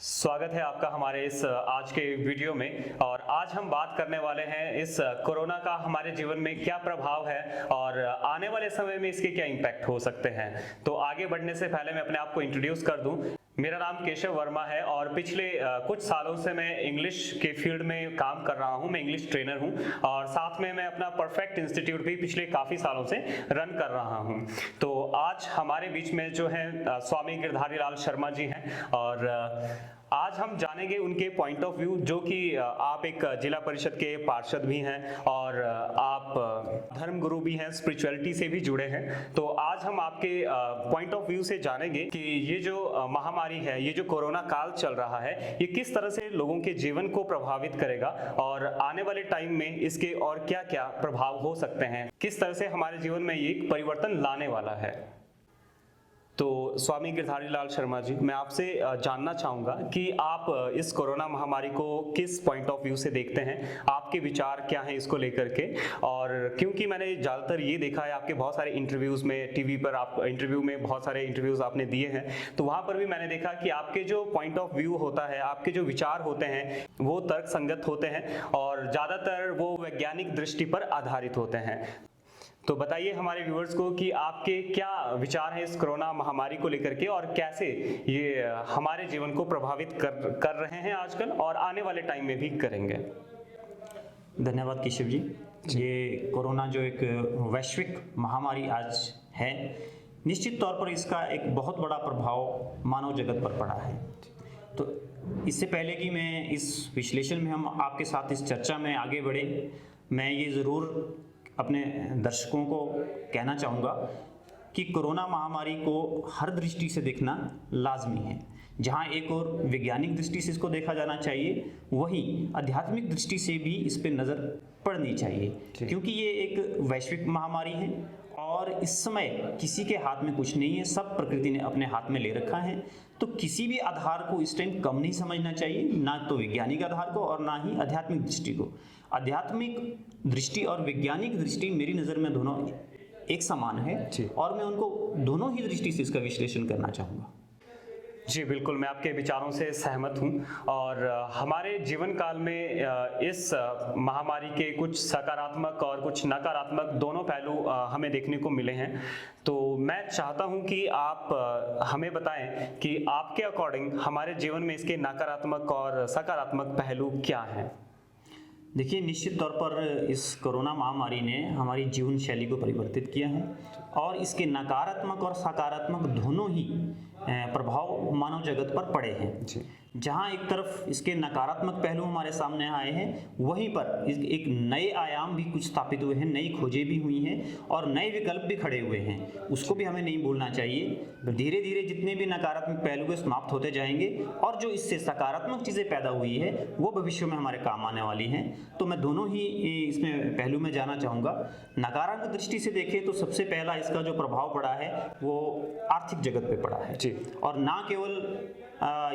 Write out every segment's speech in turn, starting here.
स्वागत है आपका हमारे इस आज के वीडियो में। और आज हम बात करने वाले हैं इस कोरोना का हमारे जीवन में क्या प्रभाव है और आने वाले समय में इसके क्या इम्पैक्ट हो सकते हैं। तो आगे बढ़ने से पहले मैं अपने आप को इंट्रोड्यूस कर दूं। मेरा नाम केशव वर्मा है और पिछले कुछ सालों से मैं इंग्लिश के फील्ड में काम कर रहा हूं। मैं इंग्लिश ट्रेनर हूं और साथ में मैं अपना परफेक्ट इंस्टीट्यूट भी पिछले काफ़ी सालों से रन कर रहा हूं। तो आज हमारे बीच में जो है स्वामी गिरधारी लाल शर्मा जी हैं और आज हम जानेंगे उनके पॉइंट ऑफ व्यू, जो कि आप एक जिला परिषद के पार्षद भी हैं और आप धर्म गुरु भी हैं, स्पिरिचुअलिटी से भी जुड़े हैं। तो आज हम आपके पॉइंट ऑफ व्यू से जानेंगे कि ये जो महामारी है, ये जो कोरोना काल चल रहा है, ये किस तरह से लोगों के जीवन को प्रभावित करेगा और आने वाले टाइम में इसके और क्या क्या प्रभाव हो सकते हैं, किस तरह से हमारे जीवन में ये एक परिवर्तन लाने वाला है। तो स्वामी गिरधारी लाल शर्मा जी, मैं आपसे जानना चाहूँगा कि आप इस कोरोना महामारी को किस पॉइंट ऑफ व्यू से देखते हैं, आपके विचार क्या हैं इसको लेकर के। और क्योंकि मैंने ज़्यादातर ये देखा है आपके बहुत सारे इंटरव्यूज़ में, टीवी पर आप इंटरव्यू में बहुत सारे इंटरव्यूज़ आपने दिए हैं, तो वहाँ पर भी मैंने देखा कि आपके जो पॉइंट ऑफ व्यू होता है, आपके जो विचार होते हैं वो तर्क संगत होते हैं और ज़्यादातर वो वैज्ञानिक दृष्टि पर आधारित होते हैं। तो बताइए हमारे व्यूअर्स को कि आपके क्या विचार हैं इस कोरोना महामारी को लेकर के और कैसे ये हमारे जीवन को प्रभावित कर रहे हैं आजकल और आने वाले टाइम में भी करेंगे। धन्यवाद केशव जी। ये कोरोना जो एक वैश्विक महामारी आज है, निश्चित तौर पर इसका एक बहुत बड़ा प्रभाव मानव जगत पर पड़ा है। तो इससे पहले कि मैं इस विश्लेषण में हम आपके साथ इस चर्चा में आगे बढ़े, मैं ये ज़रूर अपने दर्शकों को कहना चाहूँगा कि कोरोना महामारी को हर दृष्टि से देखना लाजमी है। जहाँ एक और वैज्ञानिक दृष्टि से इसको देखा जाना चाहिए, वहीं आध्यात्मिक दृष्टि से भी इस पर नज़र पड़नी चाहिए, क्योंकि ये एक वैश्विक महामारी है और इस समय किसी के हाथ में कुछ नहीं है, सब प्रकृति ने अपने हाथ में ले रखा है। तो किसी भी आधार को इस टाइम कम नहीं समझना चाहिए, ना तो वैज्ञानिक आधार को और ना ही आध्यात्मिक दृष्टि को। आध्यात्मिक दृष्टि और वैज्ञानिक दृष्टि मेरी नज़र में दोनों एक समान है और मैं उनको दोनों ही दृष्टि से इसका विश्लेषण करना चाहूँगा। जी बिल्कुल, मैं आपके विचारों से सहमत हूं और हमारे जीवन काल में इस महामारी के कुछ सकारात्मक और कुछ नकारात्मक दोनों पहलू हमें देखने को मिले हैं। तो मैं चाहता हूं कि आप हमें बताएं कि आपके अकॉर्डिंग हमारे जीवन में इसके नकारात्मक और सकारात्मक पहलू क्या हैं। देखिए, निश्चित तौर पर इस कोरोना महामारी ने हमारी जीवन शैली को परिवर्तित किया है और इसके नकारात्मक और सकारात्मक दोनों ही प्रभाव मानव जगत पर पड़े हैं। जहाँ एक तरफ इसके नकारात्मक पहलू हमारे सामने आए हैं, वहीं पर एक नए आयाम भी कुछ स्थापित हुए हैं, नई खोजें भी हुई हैं और नए विकल्प भी खड़े हुए हैं। उसको भी हमें नहीं भूलना चाहिए। धीरे धीरे जितने भी नकारात्मक पहलू के समाप्त होते जाएंगे और जो इससे सकारात्मक चीज़ें पैदा हुई है वो भविष्य में हमारे काम आने वाली हैं। तो मैं दोनों ही इसमें पहलू में जाना चाहूँगा। नकारात्मक दृष्टि से देखें तो सबसे पहला इसका जो प्रभाव पड़ा है वो आर्थिक जगत पे पड़ा है और ना केवल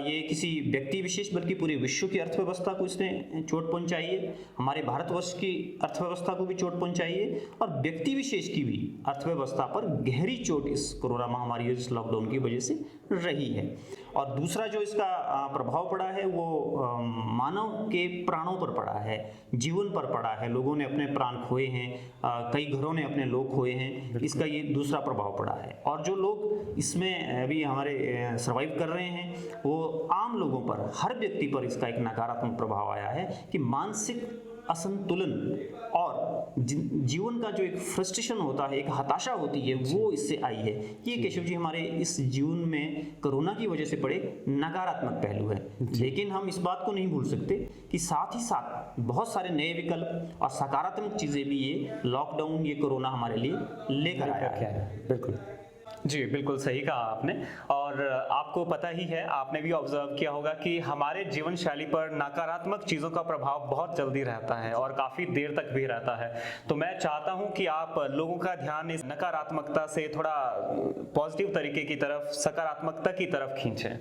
ये किसी व्यक्ति विशेष बल्कि पूरे विश्व की अर्थव्यवस्था को इसने चोट पहुंचाई है। हमारे भारतवर्ष की अर्थव्यवस्था को भी चोट पहुंचाई है और व्यक्ति विशेष की भी अर्थव्यवस्था पर गहरी चोट इस कोरोना महामारी और इस लॉकडाउन की वजह से रही है। और दूसरा जो इसका प्रभाव पड़ा है वो मानव के प्राणों पर पड़ा है, जीवन पर पड़ा है। लोगों ने अपने प्राण खोए हैं, कई घरों ने अपने लोग खोए हैं, इसका ये दूसरा प्रभाव पड़ा है। और जो लोग इसमें अभी हमारे सर्वाइव कर रहे हैं, वो आम लोगों पर, हर व्यक्ति पर इसका एक नकारात्मक प्रभाव आया है कि मानसिक असंतुलन और जीवन का जो एक फ्रस्ट्रेशन होता है, एक हताशा होती है, वो इससे आई है। ये केशव जी हमारे इस जीवन में कोरोना की वजह से पड़े नकारात्मक पहलू है। लेकिन हम इस बात को नहीं भूल सकते कि साथ ही साथ बहुत सारे नए विकल्प और सकारात्मक चीज़ें भी ये लॉकडाउन, ये कोरोना हमारे लिए लेकर आया है। बिल्कुल जी, बिल्कुल सही कहा आपने। और आपको पता ही है, आपने भी ऑब्जर्व किया होगा कि हमारे जीवन शैली पर नकारात्मक चीज़ों का प्रभाव बहुत जल्दी रहता है और काफ़ी देर तक भी रहता है। तो मैं चाहता हूं कि आप लोगों का ध्यान इस नकारात्मकता से थोड़ा पॉजिटिव तरीके की तरफ, सकारात्मकता की तरफ खींचें।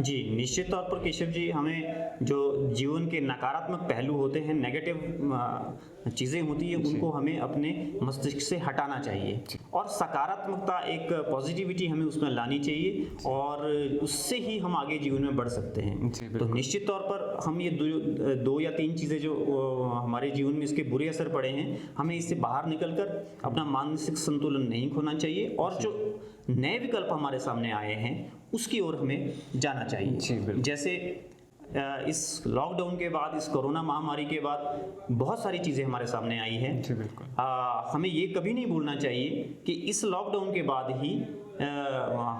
जी, निश्चित तौर पर केशव जी, हमें जो जीवन के नकारात्मक पहलू होते हैं, नेगेटिव चीज़ें होती है, उनको हमें अपने मस्तिष्क से हटाना चाहिए और सकारात्मकता, एक पॉजिटिविटी हमें उसमें लानी चाहिए और उससे ही हम आगे जीवन में बढ़ सकते हैं। तो निश्चित तौर पर हम ये दो या तीन चीज़ें जो हमारे जीवन में इसके बुरे असर पड़े हैं, हमें इससे बाहर निकलकर अपना मानसिक संतुलन नहीं खोना चाहिए और जो नए विकल्प हमारे सामने आए हैं उसकी ओर हमें जाना चाहिए। जैसे इस लॉकडाउन के बाद, इस कोरोना महामारी के बाद बहुत सारी चीज़ें हमारे सामने आई हैं। जी बिल्कुल। हमें ये कभी नहीं भूलना चाहिए कि इस लॉकडाउन के बाद ही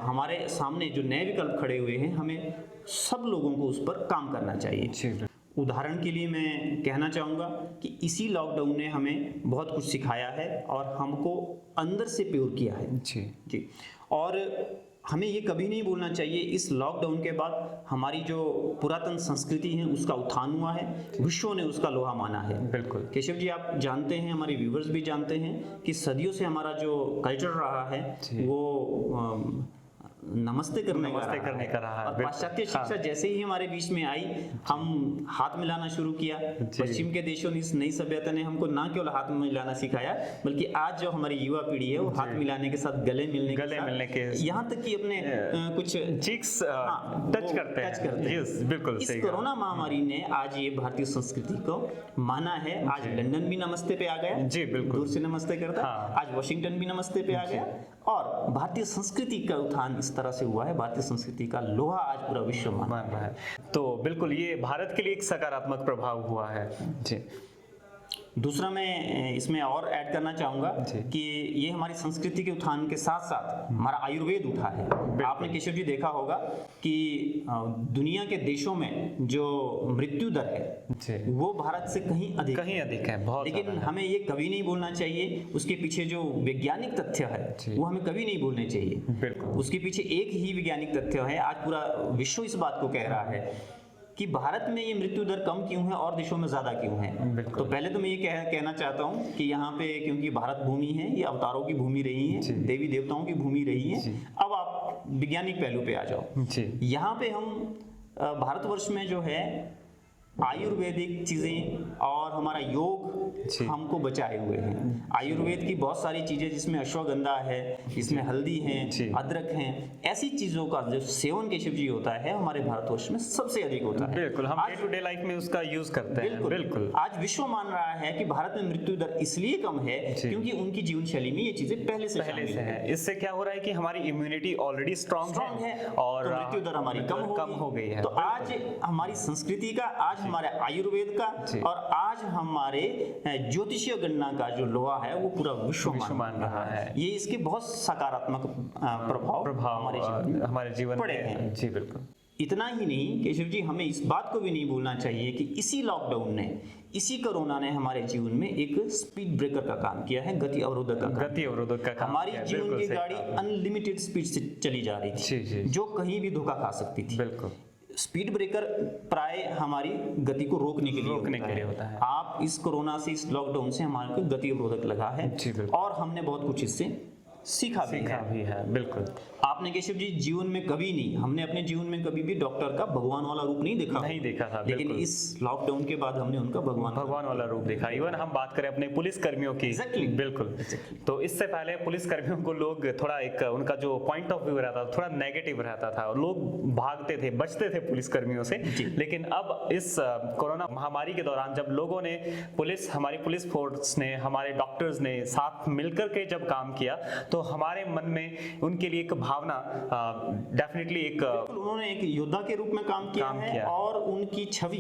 हमारे सामने जो नए विकल्प खड़े हुए हैं, हमें सब लोगों को उस पर काम करना चाहिए। उदाहरण के लिए मैं कहना चाहूँगा कि इसी लॉकडाउन ने हमें बहुत कुछ सिखाया है और हमको अंदर से प्योर किया है। जी। और हमें ये कभी नहीं भूलना चाहिए, इस लॉकडाउन के बाद हमारी जो पुरातन संस्कृति है उसका उत्थान हुआ है, विश्व ने उसका लोहा माना है। बिल्कुल केशव जी, आप जानते हैं, हमारे व्यूवर्स भी जानते हैं कि सदियों से हमारा जो कल्चर रहा है वो नमस्ते करने का रहा है। और पाश्चात्य शिक्षा जैसे ही हमारे बीच में आई, हम हाथ मिलाना शुरू किया। पश्चिम के देशों ने, इस नई सभ्यता ने हमको ना केवल हाथ मिलाना सिखाया, बल्कि आज जो हमारी युवा पीढ़ी है वो हाथ मिलाने के साथ गले मिलने के यहाँ तक कि अपने कुछ चीक्स टच करते हैं। बिल्कुल। इस कोरोना महामारी ने आज ये भारतीय संस्कृति को माना है। आज लंदन भी नमस्ते पे आ गया। जी बिल्कुल। दूर से नमस्ते करता। आज वॉशिंगटन भी नमस्ते पे आ गया और भारतीय संस्कृति का उत्थान इस तरह से हुआ है। भारतीय संस्कृति का लोहा आज पूरा विश्व मान रहा है। तो बिल्कुल ये भारत के लिए एक सकारात्मक प्रभाव हुआ है। जी। दूसरा मैं इसमें और ऐड करना चाहूँगा कि ये हमारी संस्कृति के उत्थान के साथ साथ हमारा आयुर्वेद उठा है। आपने केशव जी देखा होगा कि दुनिया के देशों में जो मृत्यु दर है वो भारत से कहीं अधिक है, बहुत। लेकिन हमें ये कभी नहीं भूलना चाहिए, उसके पीछे जो वैज्ञानिक तथ्य है वो हमें कभी नहीं भूलने चाहिए। उसके पीछे एक ही वैज्ञानिक तथ्य है, आज पूरा विश्व इस बात को कह रहा है कि भारत में ये मृत्यु दर कम क्यों है और देशों में ज्यादा क्यों है। तो पहले तो मैं ये कहना चाहता हूँ कि यहाँ पे क्योंकि भारत भूमि है, ये अवतारों की भूमि रही है, देवी देवताओं की भूमि रही है। अब आप वैज्ञानिक पहलू पे आ जाओ। यहाँ पे हम भारतवर्ष में जो है आयुर्वेदिक चीजें और हमारा योग हमको बचाए हुए हैं। आयुर्वेद की बहुत सारी चीजें जिसमें अश्वगंधा है, जिसमें हल्दी है, अदरक है, ऐसी चीजों का जो सेवन केशव जी होता है हमारे भारतवर्ष में सबसे अधिक होता है। बिल्कुल, हम डे टू डे लाइफ में उसका यूज करते हैं। बिल्कुल। आज विश्व मान रहा है कि भारत में मृत्यु दर इसलिए कम है क्योंकि उनकी जीवन शैली में ये चीजें पहले से है। इससे क्या हो रहा है कि हमारी इम्यूनिटी ऑलरेडी स्ट्रांग है और तो मृत्यु दर हमारी कम हो गई है। तो आज हमारी संस्कृति का, आज हमारे आयुर्वेद का और आज हमारे ज्योतिषीय गणना का जो लोहा है वो पूरा विश्व मान रहा है। ये इसके बहुत सकारात्मक प्रभाव हमारे जीवन पड़े हैं। जी बिल्कुल। इतना ही नहीं केशव जी, हमें इस बात को भी नहीं भूलना चाहिए कि इसी लॉकडाउन ने, इसी कोरोना ने हमारे जीवन में एक स्पीड ब्रेकर का काम किया है, गति अवरोधक का काम। हमारी जीवन की गाड़ी अनलिमिटेड स्पीड से चली जा रही थी, जो कहीं भी धोखा खा सकती थी। बिल्कुल। स्पीड ब्रेकर प्राय हमारी गति को रोकने के लिए होता है। आप इस कोरोना से, इस लॉकडाउन से हमारे को गति अवरोधक लगा है और हमने बहुत कुछ इससे सीखा भी है। बिल्कुल। आपने केशव जी जीवन में कभी नहीं, हमने अपने जीवन में कभी भी डॉक्टर का भगवान वाला रूप नहीं देखा था। लेकिन इस लॉकडाउन के बाद हमने उनका भगवान वाला रूप देखा। इवन हम बात करें अपने पुलिस कर्मियों की। बिल्कुल। तो इससे पहले पुलिस कर्मियों को लोग थोड़ा एक उनका जो पॉइंट ऑफ व्यू रहता था थोड़ा नेगेटिव रहता था, लोग भागते थे, बचते थे पुलिस कर्मियों से। लेकिन अब इस कोरोना महामारी के दौरान जब लोगों ने, हमारी पुलिस फोर्स ने, हमारे डॉक्टर्स ने साथ मिलकर के जब काम किया तो हमारे मन में उनके लिए एक भावना डेफिनेटली उन्होंने एक योद्धा के रूप में काम किया है और उनकी छवि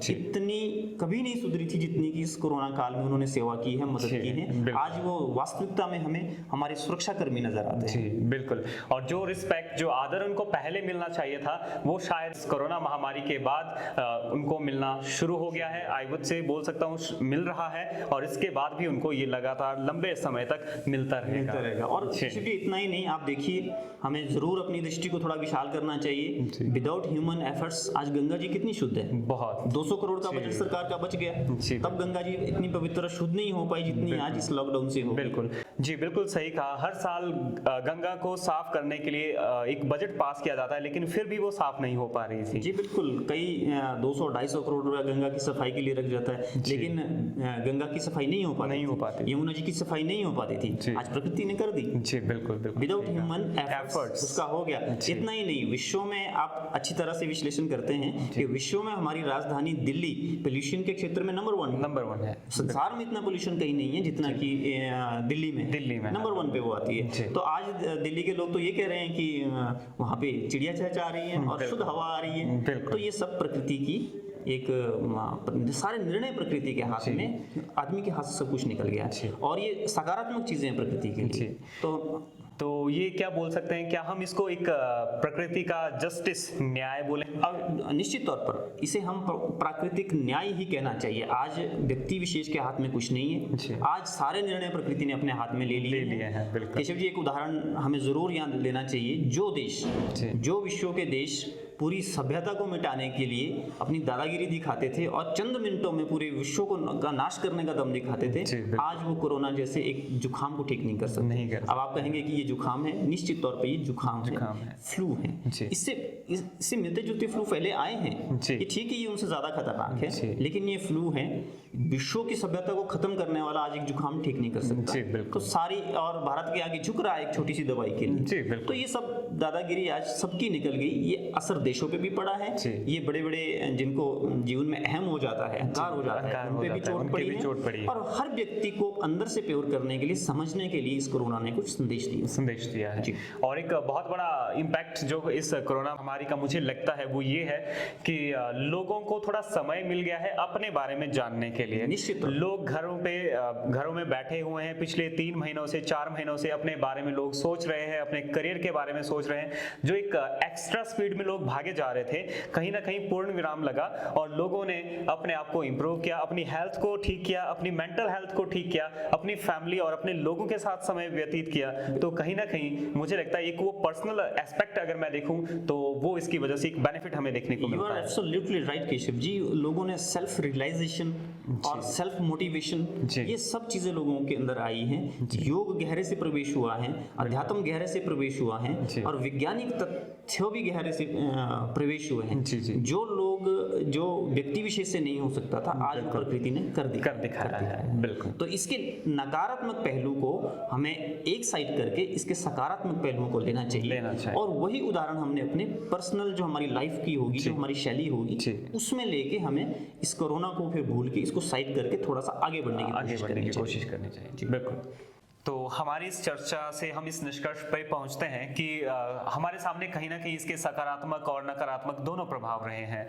इतनी कभी नहीं सुधरी थी जितनी कि इस कोरोना काल में उन्होंने सेवा की है, मदद की है। आज वो वास्तविकता में हमें हमारे सुरक्षा कर्मी नजर आते हैं। बिल्कुल। और जो रिस्पेक्ट, जो आदर उनको पहले मिलना चाहिए था वो शायद कोरोना महामारी के बाद उनको मिलना शुरू हो गया है। आई वुड से बोल सकता हूँ मिल रहा है और इसके बाद भी उनको ये लगातार लंबे समय तक मिलता रहेगा। और इतना ही नहीं, आप देखिए हमें जरूर अपनी दृष्टि को थोड़ा विशाल करना चाहिए। विदाउट ह्यूमन एफर्ट्स आज गंगा जी कितनी शुद्ध है। बहुत 200 करोड़ का बजट सरकार का बच गया, तब गंगा जी इतनी पवित्र शुद्ध नहीं हो पाई जितनी आज इस लॉकडाउन से हो। बिल्कुल। जी बिल्कुल सही कहा। हर साल गंगा को साफ करने के लिए एक बजट पास किया जाता है, लेकिन फिर भी वो साफ नहीं हो पा रही थी। जी बिल्कुल, कई 200-250 करोड़ रुपया गंगा की सफाई के लिए रख जाता है, लेकिन गंगा की सफाई नहीं हो पाती, यमुना जी की सफाई नहीं हो पाती थी। आज प्रकृति ने कर दी। जी बिल्कुल बिल्कुल, विदाउट ह्यूमन एफर्ट्स उसका हो गया। इतना ही नहीं, विश्व में आप अच्छी तरह से विश्लेषण करते हैं कि विश्व में हमारी राजधानी दिल्ली पोल्यूशन के क्षेत्र में नंबर वन है। संसार में इतना पोल्यूशन कहीं नहीं है जितना कि दिल्ली में नंबर 1 पे वो आती है। तो आज दिल्ली के लोग तो ये कह रहे हैं कि वहाँ पे चिड़िया चहचहा रही है और शुद्ध हवा आ रही है। तो ये सब प्रकृति की एक सारे निर्णय प्रकृति के हाथ में, आदमी के हाथ से सब कुछ निकल गया और ये सकारात्मक चीजें हैं प्रकृति के लिए। तो ये क्या बोल सकते हैं, क्या हम इसको एक प्रकृति का जस्टिस, न्याय बोले? अब निश्चित तौर पर इसे हम प्राकृतिक न्याय ही कहना चाहिए। आज व्यक्ति विशेष के हाथ में कुछ नहीं है, आज सारे निर्णय प्रकृति ने अपने हाथ में ले लिए हैं। केशव जी, एक उदाहरण हमें जरूर यहाँ लेना चाहिए। जो देश, जो विश्व के देश पूरी सभ्यता को मिटाने के लिए अपनी दादागिरी दिखाते थे और चंद मिनटों में पूरे विश्व को का नाश करने का दम दिखाते थे, आज वो कोरोना जैसे एक जुकाम को ठीक नहीं कर सकते। अब आप कहेंगे कि ये जुकाम है, निश्चित तौर पे ये जुकाम है, फ्लू है। इससे मिलते जुलते फ्लू पहले आए हैं, ये ठीक है, ये उनसे ज्यादा खतरनाक है, लेकिन ये फ्लू है। विश्व की सभ्यता को खत्म करने वाला आज एक जुकाम ठीक नहीं कर सकता। तो सारी और भारत के आगे झुक रहा है एक छोटी सी दवाई के लिए। तो ये सब दादागिरी आज सबकी निकल गई। ये असर देशों पे भी पड़ा है। ये बड़े बड़े जिनको जीवन में अहम हो जाता है, अहंकार हो जाता है, उन पे भी चोट पड़ी है। और हर व्यक्ति को अंदर से प्योर करने के लिए, समझने के लिए इस कोरोना ने कुछ संदेश दिया है। और एक बहुत बड़ा इम्पैक्ट जो इस कोरोना महामारी का मुझे लगता है वो ये है कि लोगों को थोड़ा समय मिल गया है अपने बारे में जानने के लिए। निश्चित लोग घरों में बैठे हुए हैं पिछले 3 महीनों से, 4 महीनों से अपने बारे में लोग सोच रहे हैं, अपने करियर के बारे में सोच रहे हैं। जो एक एक्स्ट्रा स्पीड में लोग भागे जा रहे थे, कहीं ना कहीं पूर्ण विराम लगा और लोगों ने अपने आप को इंप्रूव किया, अपनी हेल्थ को ठीक किया, अपनी मेंटल हेल्थ को ठीक किया, अपनी फैमिली और अपने लोगों के साथ समय व्यतीत किया। तो कहीं ना कहीं मुझे लगता है एक वो पर्सनल एस्पेक्ट अगर मैं देखूं तो वो इसकी वजह से एक बेनिफिट हमें देखने को मिलता है। Absolutely right Keshav ji. लोगों ने सेल्फ रियलाइजेशन और सेल्फ मोटिवेशन, ये सब चीजें लोगों के अंदर आई हैं। योग गहरे से प्रवेश हुआ है, अध्यात्म गहरे से प्रवेश हुआ है और वैज्ञानिक तथ्यों भी गहरे से प्रवेश हुए हैं। जो व्यक्ति विशेष से नहीं हो सकता था, आज प्रकृति ने कर दिखाया है। बिल्कुल। तो इसके नकारात्मक पहलू को हमें एक साइड करके इसके सकारात्मक पहलुओं को लेना चाहिए। और वही उदाहरण हमने अपने पर्सनल जो हमारी लाइफ की होगी, जो हमारी शैली होगी, उसमें लेके हमें इस कोरोना को फिर भूल के इसको साइड करके थोड़ा सा आगे बढ़ने की कोशिश करनी चाहिए। बिल्कुल। तो हमारी इस चर्चा से हम इस निष्कर्ष पर पहुंचते हैं कि हमारे सामने कहीं ना कहीं इसके सकारात्मक और नकारात्मक दोनों प्रभाव रहे हैं।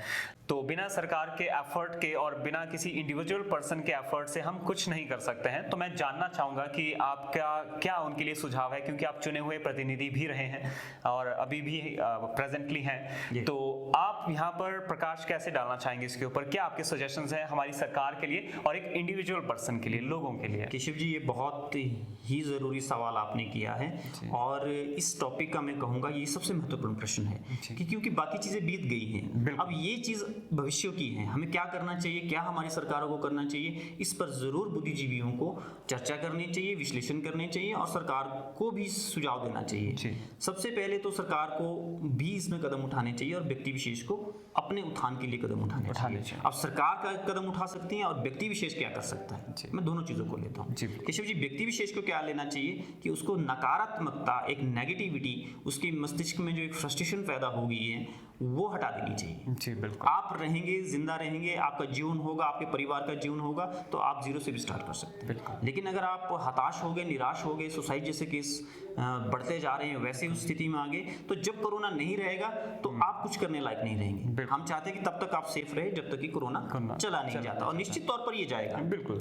तो बिना सरकार के एफर्ट के और बिना किसी इंडिविजुअल पर्सन के एफर्ट से हम कुछ नहीं कर सकते हैं। तो मैं जानना चाहूँगा कि आपका क्या उनके लिए सुझाव है, क्योंकि आप चुने हुए प्रतिनिधि भी रहे हैं और अभी भी प्रेजेंटली हैं। तो आप यहाँ पर प्रकाश कैसे डालना चाहेंगे इसके ऊपर? क्या आपके सजेशंस हैं हमारी सरकार के लिए और एक इंडिविजुअल पर्सन के लिए, लोगों के लिए? केशव जी, ये बहुत ही जरूरी सवाल आपने किया है और इस टॉपिक का मैं कहूँगा ये सबसे महत्वपूर्ण प्रश्न है कि क्योंकि बाकी चीजें बीत गई हैं, अब ये चीज भविष्य की है। हमें क्या करना चाहिए, क्या हमारी सरकारों को करना चाहिए, इस पर जरूर बुद्धिजीवियों को चर्चा करनी चाहिए, विश्लेषण करने चाहिए और सरकार को भी सुझाव देना चाहिए। सबसे पहले तो सरकार को भी इसमें कदम उठाने चाहिए और व्यक्ति विशेष को अपने उत्थान के लिए कदम उठाने चाहिए। अब सरकार का कदम उठा सकती है और व्यक्ति विशेष क्या कर सकता है, मैं दोनों चीजों को लेता हूँ। केशव जी, व्यक्ति विशेष को क्या लेना चाहिए कि उसको नकारात्मकता, एक नेगेटिविटी, उसके मस्तिष्क में जो एक फ्रस्ट्रेशन पैदा हो गई है वो हटा देनी चाहिए। जी बिल्कुल। आप रहेंगे, जिंदा रहेंगे, आपका जीवन होगा, आपके परिवार का जीवन होगा, तो आप जीरो से भी स्टार्ट कर सकते हैं। लेकिन अगर आप हताश हो गए, निराश हो गए, सुसाइड जैसे केस बढ़ते जा रहे हैं, वैसे उस स्थिति में आ गए, तो जब कोरोना नहीं रहेगा तो आप कुछ करने लायक नहीं रहेंगे। हम चाहते हैं कि तब तक आप सेफ रहे जब तक कि कोरोना चला नहीं जाता, और निश्चित तौर पर ये जाएगा। बिल्कुल।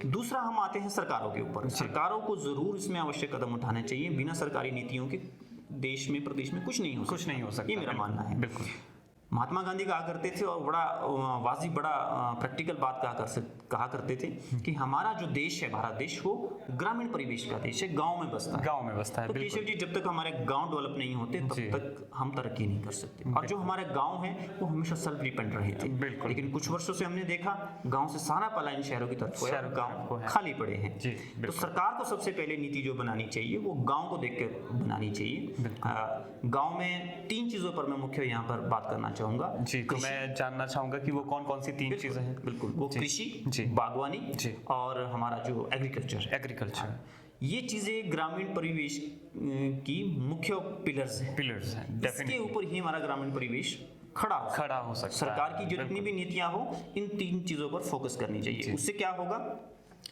दूसरा, हम आते हैं सरकारों के ऊपर। सरकारों को जरूर इसमें आवश्यक कदम उठाने चाहिए। बिना सरकारी नीतियों के देश में, प्रदेश में कुछ नहीं हो सकता, ये मेरा मानना है। बिल्कुल। महात्मा गांधी कहा करते थे और बड़ा वाजिब बड़ा प्रैक्टिकल बात कहा करते थे कि हमारा जो देश है, भारत देश, वो ग्रामीण परिवेश का देश है, गांव में बसता है। गांव में बसता है, तो केशव जी, जब तक हमारे गांव डेवलप नहीं होते तब तक हम तरक्की नहीं कर सकते। और जो हमारे गांव हैं वो हमेशा सेल्फ डिपेंड रहे थे, लेकिन कुछ वर्षों से हमने देखा गांव से सारा पलायन शहरों की तरफ हुआ, गांव खाली पड़े हैं। तो सरकार को सबसे पहले नीति जो बनानी चाहिए वो गांव को देखकर बनानी चाहिए। गांव में 3 चीजों पर मैं मुख्य यहाँ पर बात करना चाहूंगा। जी, तो मैं जानना चाहूंगा कि वो कौन कौन सी 3 चीजें हैं। बिल्कुल, वो कृषि, बागवानी और हमारा जो एग्रीकल्चर, ये चीजें ग्रामीण परिवेश की मुख्य पिलर्स हैं। इसके ऊपर ही हमारा ग्रामीण परिवेश खड़ा हो सकता है। सरकार की जितनी भी नीतियां हो, इन 3 चीजों पर फोकस करनी चाहिए। उससे क्या होगा,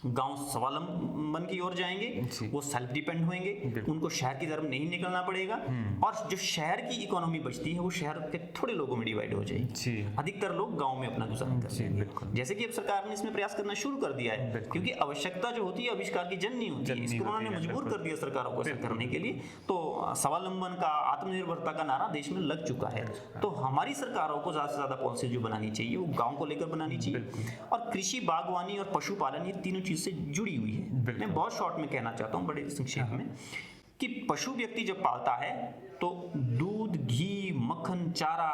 गांव स्वावलंबन की ओर जाएंगे, वो सेल्फ डिपेंड होंगे, उनको शहर की तरफ नहीं निकलना पड़ेगा, और जो शहर की इकोनॉमी बचती है वो शहर के थोड़े लोगों में डिवाइड हो जाएगी। अधिकतर लोग गांव में अपना गुजारा करेंगे। जैसे कि अब सरकार ने इसमें प्रयास करना शुरू कर दिया है, क्योंकि आवश्यकता जो होती है आविष्कार की जन नहीं होती है। इसको उन्होंने मजबूर कर दिया सरकारों को ऐसा करने के लिए। तो स्वावलंबन का, आत्मनिर्भरता का नारा देश में लग चुका है। तो हमारी सरकारों को ज्यादा से ज्यादा पॉलिसी जो बनानी चाहिए वो गाँव को लेकर बनानी चाहिए। और कृषि, बागवानी और पशुपालन, ये तीनों चीज से जुड़ी हुई है। मैं बहुत शॉर्ट में कहना चाहता हूं, बड़े संक्षेप में, कि पशु व्यक्ति जब पालता है तो दूध, घी, मक्खन, चारा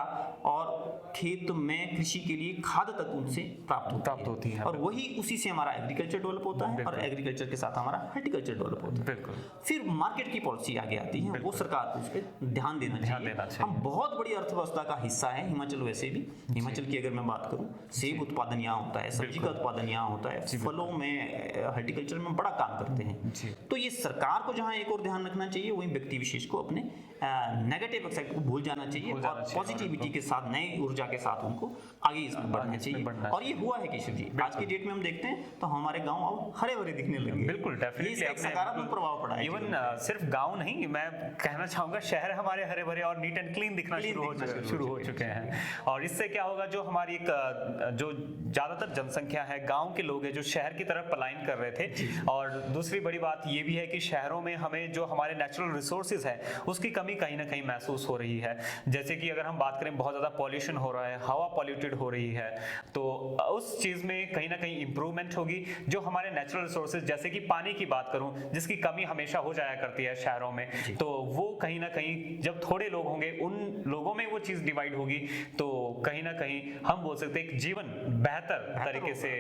और खेत में कृषि के लिए खाद तक उनसे प्राप्त होती है। और वही उसी से हमारा एग्रीकल्चर डेवलप होता है, और एग्रीकल्चर के साथ हमारा हॉर्टिकल्चर डेवलप होता है। फिर मार्केट की पॉलिसी आगे आती है, वो सरकार को उस पर ध्यान देना चाहिए। हम बहुत बड़ी अर्थव्यवस्था का हिस्सा है हिमाचल। वैसे भी हिमाचल की अगर मैं बात करूं, सेब उत्पादन यहाँ होता है, सब्जी का उत्पादन यहाँ होता है, फलों में, हॉर्टिकल्चर में बड़ा काम करते हैं। तो ये सरकार को जहाँ एक और ध्यान रखना चाहिए, वही व्यक्ति विशेष को अपने नेगेटिव एक्साइड को भूल जाना चाहिए और पॉजिटिविटी के साथ, नई ऊर्जा के साथ उनको आगे इसमें बढ़ना चाहिए। और ये हुआ है केशव जी, आज की डेट में हम देखते हैं तो हमारे गांव अब हरे भरे दिखने लगे। बिल्कुल, डेफिनेटली एक सकारात्मक प्रभाव पड़ा है। इवन सिर्फ गांव नहीं, मैं कहना चाहूंगा शहर हमारे हरे भरे और नीट एंड क्लीन दिखना शुरू हो चुके हैं। और इससे क्या होगा, जो हमारी एक जो ज्यादातर जनसंख्या है गांव के लोग हैं, जो शहर की तरफ पलायन कर रहे थे। और दूसरी बड़ी बात ये भी है कि शहरों में हमें जो हमारे नेचुरल रिसोर्सेज है उसकी कमी कहीं ना कहीं महसूस हो रही है। जैसे कि अगर हम बात करें, बहुत ज्यादा पॉल्यूशन हो रहा है, हवा पॉल्यूटेड हो रही है, तो उस चीज में कहीं ना कहीं इंप्रूवमेंट होगी। जो हमारे नेचुरल रिसोर्सेज, जैसे कि पानी की बात करूं, जिसकी कमी हमेशा हो जाया करती है शहरों में, तो वो कहीं ना कहीं जब थोड़े लोग होंगे, उन लोगों में वो चीज डिवाइड होगी, तो कहीं ना कहीं हम बोल सकते हैं एक जीवन बेहतर तरीके से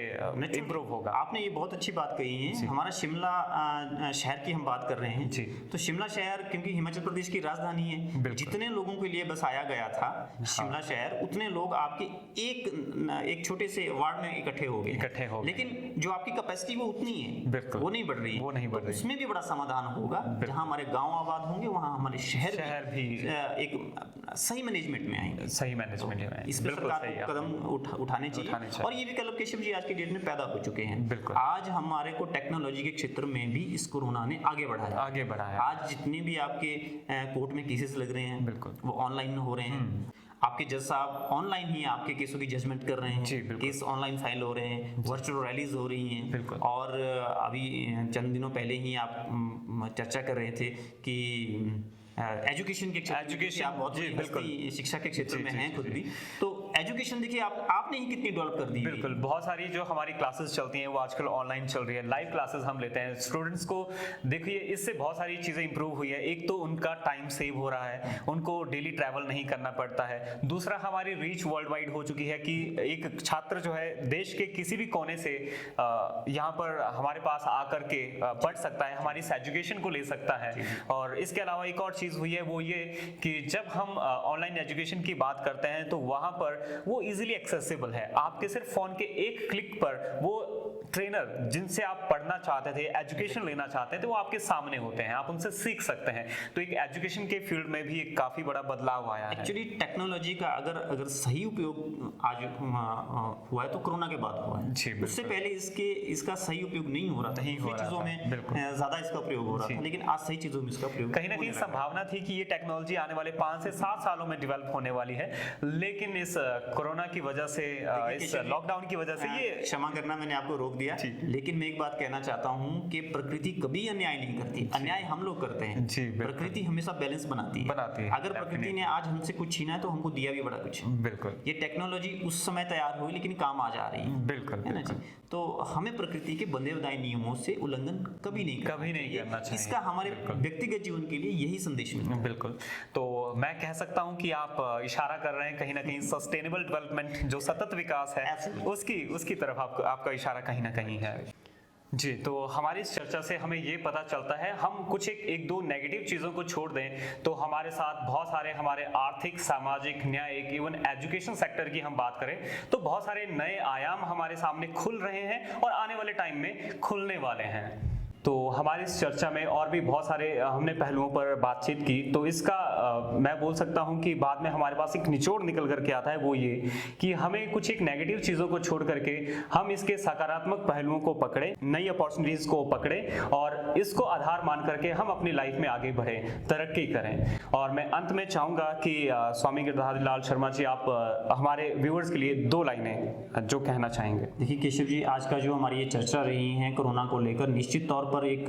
इंप्रूव होगा। आपने ये बहुत अच्छी बात कही है। हमारा शिमला शहर की हम बात कर रहे हैं, तो शिमला शहर क्योंकि हिमाचल प्रदेश की राजधानी है, जितने लोगों के लिए बसाया गया था शिमला शहर, उतने लोग आपके एक छोटे से वार्ड में इकट्ठे हो गए। लेकिन जो आपकी कैपेसिटी वो उतनी है, वो नहीं बढ़ रही है। तो उसमें भी बड़ा समाधान होगा। जहां हमारे गांव आबाद होंगे, वहां हमारे शहर भी एक सही मैनेजमेंट में आएंगे। इस पर सरकार को कदम उठाने चाहिए। और ये विकल्प केशव जी आज की डेट में पैदा हो चुके हैं। आज हमारे को टेक्नोलॉजी के क्षेत्र में भी इस कोरोना ने आगे बढ़ाया। आज जितने भी आपके कोर्ट में केसेस लग रहे हैं, वो ऑनलाइन हो रहे हैं। आपके जज साहब ऑनलाइन ही आपके केसों की जजमेंट कर रहे हैं, केस ऑनलाइन फाइल हो रहे हैं, वर्चुअल रैलीज हो रही हैं। और अभी चंद दिनों पहले ही आप चर्चा कर रहे थे कि एजुकेशन के क्षेत्र, आप बहुत शिक्षा के क्षेत्र में हैं खुद भी, तो एजुकेशन देखिए आपने ही कितनी डेवलप कर दी। बिल्कुल, बहुत सारी जो हमारी क्लासेस चलती हैं वो आजकल ऑनलाइन चल रही है, लाइव क्लासेस हम लेते हैं। स्टूडेंट्स को देखिए, इससे बहुत सारी चीजें इंप्रूव हुई है। एक तो उनका टाइम सेव हो रहा है, उनको डेली ट्रैवल नहीं करना पड़ता है। दूसरा, हमारी रीच वर्ल्ड वाइड हो चुकी है कि एक छात्र जो है देश के किसी भी कोने से यहाँ पर हमारे पास आकर के पढ़ सकता है, हमारी इस एजुकेशन को ले सकता है। और इसके अलावा एक और चीज हुई है, वो ये कि जब हम ऑनलाइन एजुकेशन की बात करते हैं तो वहां पर वो इजीली एक्सेसिबल है। आपके सिर्फ फोन के एक क्लिक पर वो ट्रेनर जिनसे आप पढ़ना चाहते थे, एजुकेशन लेना चाहते थे, वो आपके सामने होते हैं, आप उनसे सीख सकते हैं। तो एक एजुकेशन के फील्ड में भी एक काफी बड़ा बदलाव आया है। एक्चुअली टेक्नोलॉजी का अगर सही उपयोग आज हुआ है तो कोरोना के बाद हुआ है। उससे पहले इसका सही उपयोग नहीं हो रहा था, चीजों में ज्यादा इसका प्रयोग हो रहा था, लेकिन आज सही चीजों में इसका प्रयोग कहीं ना कहीं संभावना थी कि ये टेक्नोलॉजी आने वाले 5 से 7 सालों में डेवलप होने वाली है, लेकिन इस कोरोना की वजह से, इस लॉकडाउन की वजह से, ये क्षमा करना मैंने आपको रोक दिया। लेकिन मैं एक बात कहना चाहता हूँ कि प्रकृति कभी अन्याय नहीं करती, अन्याय हम लोग करते हैं। प्रकृति हमेशा बैलेंस बनाती है। अगर प्रकृति ने आज हमसे कुछ छीना है तो हमको दिया भी बड़ा कुछ है। बिल्कुल, ये टेक्नोलॉजी उस समय तैयार हुई लेकिन काम आ जा रही है। बिल्कुल, है ना जी। तो हमें प्रकृति के बंधे बनाए नियमों से उल्लंघन कभी नहीं करना चाहिए। इसका हमारे व्यक्तिगत जीवन के लिए यही संदेश मिलता है। बिल्कुल। तो मैं कह सकता हूं कि आप इशारा कर रहे हैं कहीं ना कहीं सस्टेनेबल डेवलपमेंट, जो सतत विकास है, उसकी तरफ आपका इशारा कहीं ना कहीं है। जी, तो हमारी इस चर्चा से हमें ये पता चलता है, हम कुछ एक दो नेगेटिव चीज़ों को छोड़ दें तो हमारे साथ बहुत सारे हमारे आर्थिक, सामाजिक, न्यायिक, इवन एजुकेशन सेक्टर की हम बात करें तो बहुत सारे नए आयाम हमारे सामने खुल रहे हैं और आने वाले टाइम में खुलने वाले हैं। तो हमारी इस चर्चा में और भी बहुत सारे हमने पहलुओं पर बातचीत की, तो इसका मैं बोल सकता हूं कि बाद में हमारे पास एक निचोड़ निकल करके आता है, वो ये कि हमें कुछ एक नेगेटिव चीज़ों को छोड़ करके हम इसके सकारात्मक पहलुओं को पकड़े, नई अपॉर्चुनिटीज़ को पकड़े और इसको आधार मान करके हम अपनी लाइफ में आगे बढ़ें, तरक्की करें। और मैं अंत में चाहूँगा कि स्वामी गिरधारी लाल शर्मा जी, आप हमारे व्यूअर्स के लिए 2 लाइनें जो कहना चाहेंगे। देखिए केशव जी, आज का जो हमारी ये चर्चा रही है कोरोना को लेकर, निश्चित तौर पर एक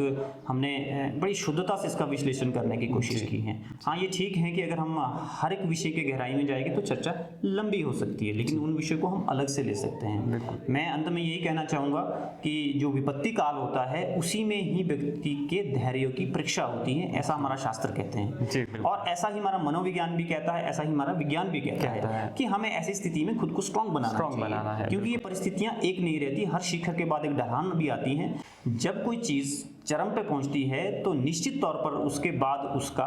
हमने बड़ी शुद्धता से इसका विश्लेषण करने की कोशिश की है। हाँ, ये ठीक है कि अगर हम हर एक विषय के गहराई में जाएंगे तो चर्चा लंबी हो सकती है, लेकिन उन विषयों को हम अलग से ले सकते हैं। मैं अंत में यही कहना चाहूँगा कि जो विपत्ति काल होता है उसी में ही व्यक्ति के धैर्य की परीक्षा होती है, ऐसा हमारा शास्त्र कहते हैं। और ऐसा ही हमारा मनोविज्ञान भी कहता है, ऐसा ही हमारा विज्ञान भी कहता है कि हमें ऐसी स्थिति में खुद को स्ट्रांग बनाना है, क्योंकि ये परिस्थितियां एक नहीं रहती, हर शिखर के बाद एक ढलान भी आती है। जब कोई चीज चरम पे पहुंचती है तो निश्चित तौर पर उसके बाद उसका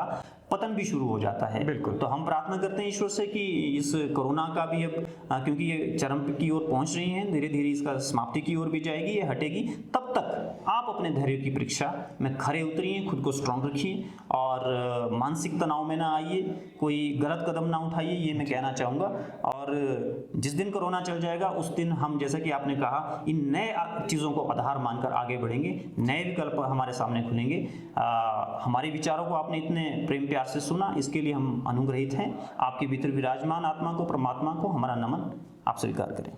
पतन भी शुरू हो जाता है। बिल्कुल। तो हम प्रार्थना करते हैं ईश्वर से कि इस कोरोना का भी अब क्योंकि ये चरम की ओर पहुंच रही है, धीरे धीरे इसका समाप्ति की ओर भी जाएगी, ये हटेगी, तब तक आप अपने धैर्य की परीक्षा में खरे उतरिए, खुद को स्ट्रांग रखिए और मानसिक तनाव में ना आइए, कोई गलत कदम ना उठाइए, ये मैं कहना चाहूँगा। और जिस दिन कोरोना चल जाएगा उस दिन हम, जैसा कि आपने कहा, इन नए चीज़ों को आधार मानकर आगे बढ़ेंगे, नए विकल्प हमारे सामने खुलेंगे। हमारे विचारों को आपने इतने प्रेम प्यार से सुना, इसके लिए हम अनुग्रहित हैं। आपके भीतर विराजमान आत्मा को, परमात्मा को हमारा नमन आप स्वीकार करें।